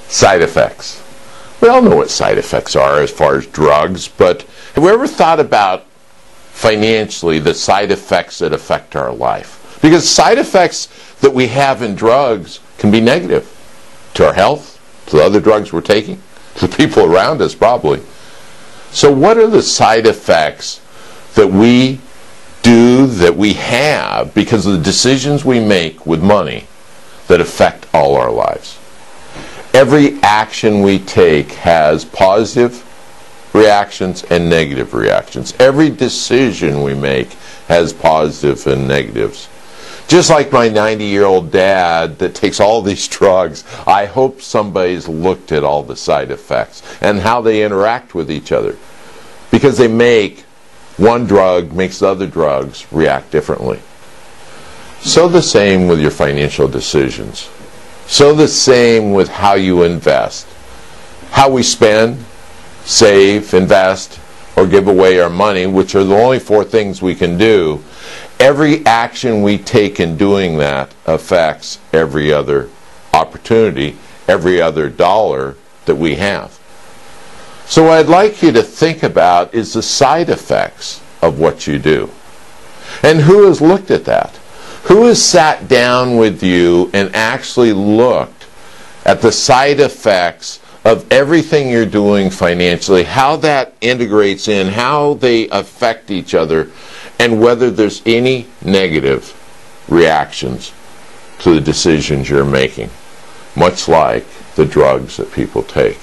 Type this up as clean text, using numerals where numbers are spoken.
Side effects. We all know what side effects are as far as drugs, but have we ever thought about financially the side effects that affect our life? Because side effects that we have in drugs can be negative to our health, to the other drugs we're taking, to the people around us probably. So what are the side effects that we do, that we have, because of the decisions we make with money that affect all our lives? Every action we take has positive reactions and negative reactions. Every decision we make has positive and negatives. Just like my 90-year-old dad that takes all these drugs, I hope somebody's looked at all the side effects and how they interact with each other. Because they make one drug makes the other drugs react differently. So the same with your financial decisions. So the same with how you invest. How we spend, save, invest, or give away our money, which are the only four things we can do. Every action we take in doing that affects every other opportunity, every other dollar that we have. So what I'd like you to think about is the side effects of what you do. And who has looked at that? Who has sat down with you and actually looked at the side effects of everything you're doing financially, how that integrates in, how they affect each other, and whether there's any negative reactions to the decisions you're making, much like the drugs that people take.